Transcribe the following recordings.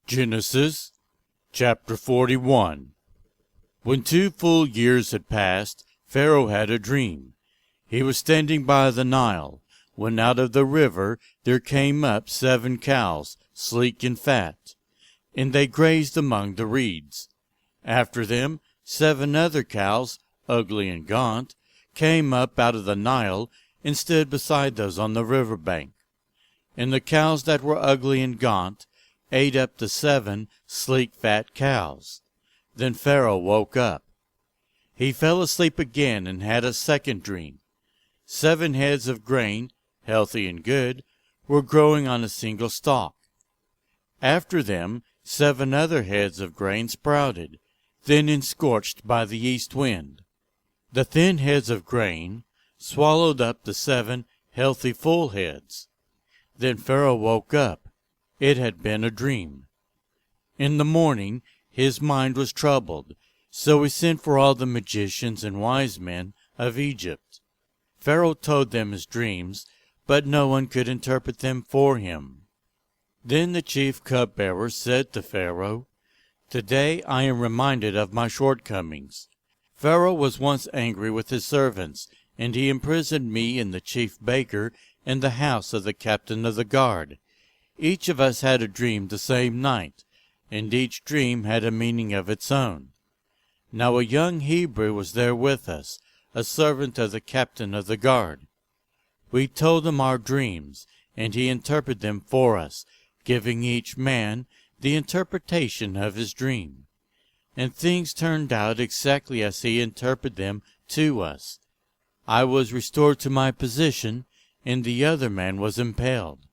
Genesis chapter 41. When 2 full years had passed, Pharaoh had a dream. He was standing by the Nile, when out of the river there came up 7 cows, sleek and fat, and they grazed among the reeds. After them 7 other cows, ugly and gaunt, came up out of the Nile and stood beside those on the river bank. And the cows that were ugly and gaunt ate up the 7 sleek fat cows. Then Pharaoh woke up. He fell asleep again and had a second dream. 7 heads of grain, healthy and good, were growing on a single stalk. After them 7 other heads of grain sprouted, thin and scorched by the east wind. The thin heads of grain swallowed up the 7 healthy full heads. Then Pharaoh woke up. It had been a dream. In the morning his mind was troubled, so he sent for all the magicians and wise men of Egypt. Pharaoh told them his dreams, but no one could interpret them for him. Then the chief cupbearer said to Pharaoh, "Today I am reminded of my shortcomings. Pharaoh was once angry with his servants, and he imprisoned me and the chief baker in the house of the captain of the guard. Each of us had a dream the same night, and each dream had a meaning of its own. Now a young Hebrew was there with us, a servant of the captain of the guard. We told him our dreams, and he interpreted them for us, giving each man the interpretation of his dream. And things turned out exactly as he interpreted them to us. I was restored to my position, and the other man was impaled."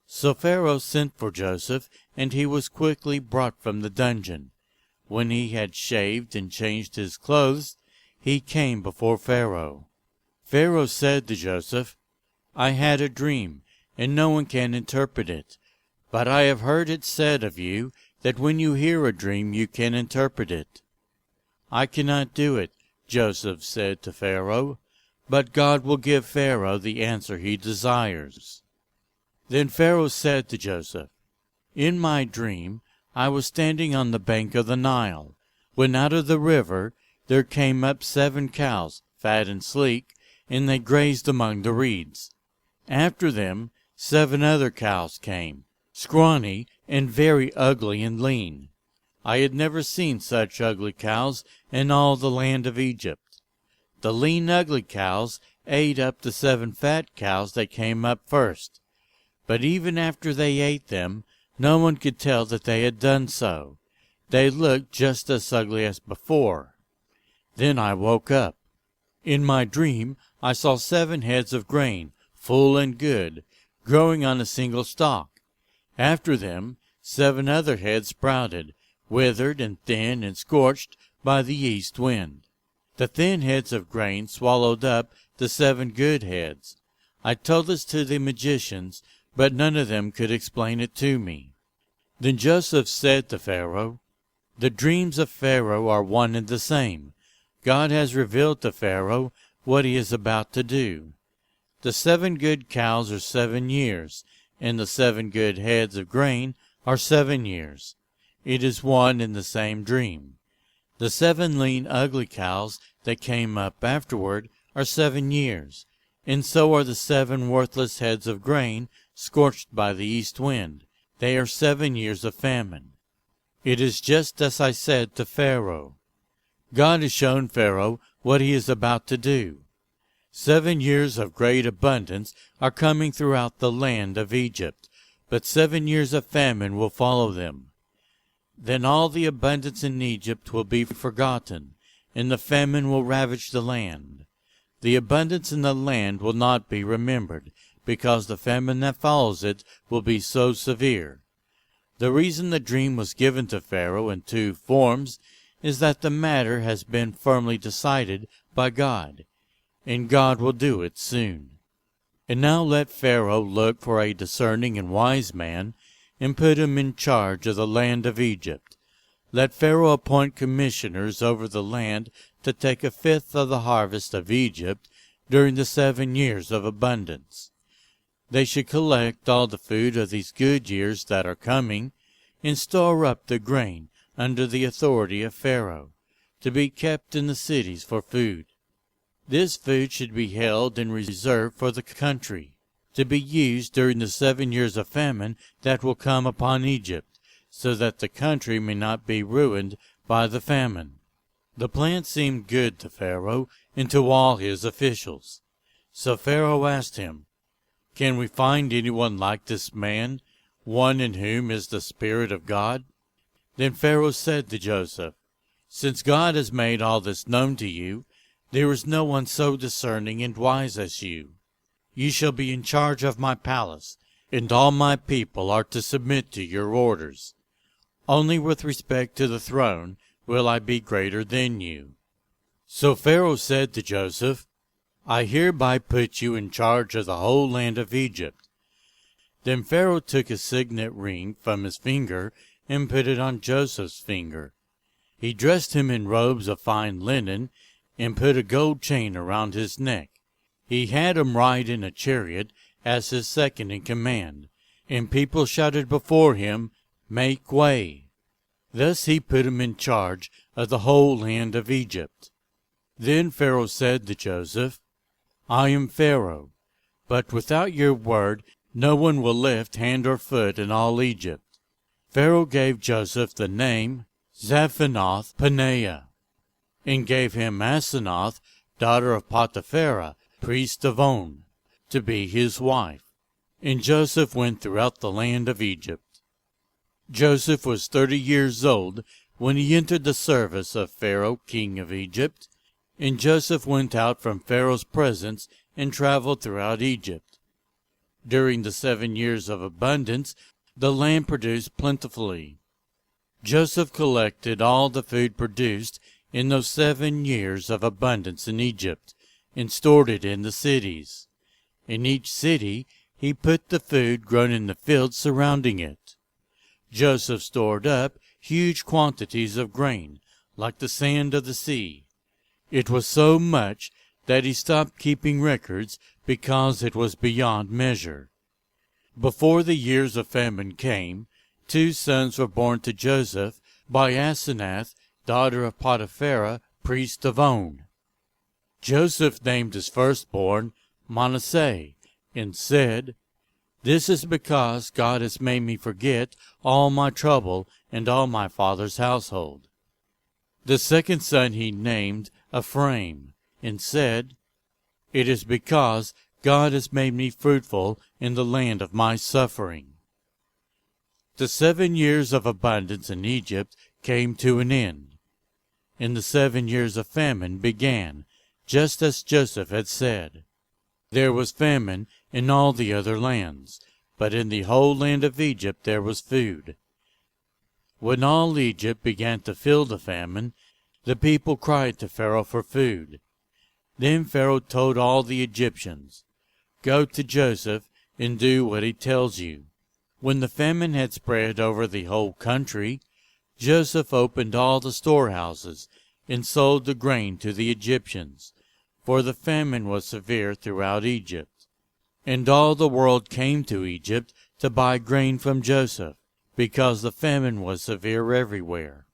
So Pharaoh sent for Joseph, and he was quickly brought from the dungeon. When he had shaved and changed his clothes, he came before Pharaoh. Pharaoh said to Joseph, "I had a dream, and no one can interpret it. But I have heard it said of you that when you hear a dream you can interpret it." "I cannot do it," Joseph said to Pharaoh, "but God will give Pharaoh the answer he desires." Then Pharaoh said to Joseph, "In my dream I was standing on the bank of the Nile, when out of the river there came up 7 cows, fat and sleek, and they grazed among the reeds. After them 7 other cows came, scrawny and very ugly and lean. I had never seen such ugly cows in all the land of Egypt. The lean, ugly cows ate up the 7 fat cows that came up first. But even after they ate them, no one could tell that they had done so. They looked just as ugly as before. Then I woke up. In my dream I saw 7 heads of grain, full and good, growing on a single stalk. After them 7 other heads sprouted, withered and thin and scorched by the east wind. The thin heads of grain swallowed up the 7 good heads. I told this to the magicians, but none of them could explain it to me." Then Joseph said to Pharaoh, "The dreams of Pharaoh are one and the same. God has revealed to Pharaoh what he is about to do. The 7 good cows are 7 years, and the 7 good heads of grain are 7 years. It is one and the same dream. The 7 lean, ugly cows that came up afterward are 7 years, and so are the 7 worthless heads of grain scorched by the east wind. They are 7 years of famine. It is just as I said to Pharaoh. God has shown Pharaoh what he is about to do. 7 years of great abundance are coming throughout the land of Egypt, but 7 years of famine will follow them. Then all the abundance in Egypt will be forgotten, and the famine will ravage the land. The abundance in the land will not be remembered, because the famine that follows it will be so severe. The reason the dream was given to Pharaoh in 2 forms is that the matter has been firmly decided by God, and God will do it soon. And now let Pharaoh look for a discerning and wise man, and put him in charge of the land of Egypt. Let Pharaoh appoint commissioners over the land to take 1/5 of the harvest of Egypt during the 7 years of abundance. They should collect all the food of these good years that are coming, and store up the grain under the authority of Pharaoh, to be kept in the cities for food. This food should be held in reserve for the country, to be used during the 7 years of famine that will come upon Egypt, so that the country may not be ruined by the famine. The plan seemed good to Pharaoh and to all his officials. So Pharaoh asked him, "Can we find anyone like this man, one in whom is the Spirit of God?" Then Pharaoh said to Joseph, "Since God has made all this known to you, there is no one so discerning and wise as you. You shall be in charge of my palace, and all my people are to submit to your orders. Only with respect to the throne will I be greater than you." So Pharaoh said to Joseph, "I hereby put you in charge of the whole land of Egypt." Then Pharaoh took a signet ring from his finger and put it on Joseph's finger. He dressed him in robes of fine linen and put a gold chain around his neck. He had him ride in a chariot as his second in command, and people shouted before him, "Make way!" Thus he put him in charge of the whole land of Egypt. Then Pharaoh said to Joseph, "I am Pharaoh, but without your word no one will lift hand or foot in all Egypt." Pharaoh gave Joseph the name Zaphanath-Paneah, and gave him Asenath, daughter of Potipharah, priest of On, to be his wife. And Joseph went throughout the land of Egypt. Joseph was 30 years old when he entered the service of Pharaoh, king of Egypt. And Joseph went out from Pharaoh's presence and traveled throughout Egypt. During the 7 years of abundance, the land produced plentifully. Joseph collected all the food produced in those 7 years of abundance in Egypt, and stored it in the cities. In each city he put the food grown in the fields surrounding it. Joseph stored up huge quantities of grain, like the sand of the sea. It was so much that he stopped keeping records because it was beyond measure. Before the years of famine came, 2 sons were born to Joseph by Asenath, daughter of Potipharah, priest of On. Joseph named his firstborn Manasseh, and said, "This is because God has made me forget all my trouble and all my father's household." The second son he named Ephraim, and said, "It is because God has made me fruitful in the land of my suffering." The 7 years of abundance in Egypt came to an end, and the 7 years of famine began, just as Joseph had said. There was famine in all the other lands, but in the whole land of Egypt there was food. When all Egypt began to feel the famine, the people cried to Pharaoh for food. Then Pharaoh told all the Egyptians, "Go to Joseph and do what he tells you." When the famine had spread over the whole country, Joseph opened all the storehouses and sold the grain to the Egyptians, for the famine was severe throughout Egypt. And all the world came to Egypt to buy grain from Joseph, because the famine was severe everywhere.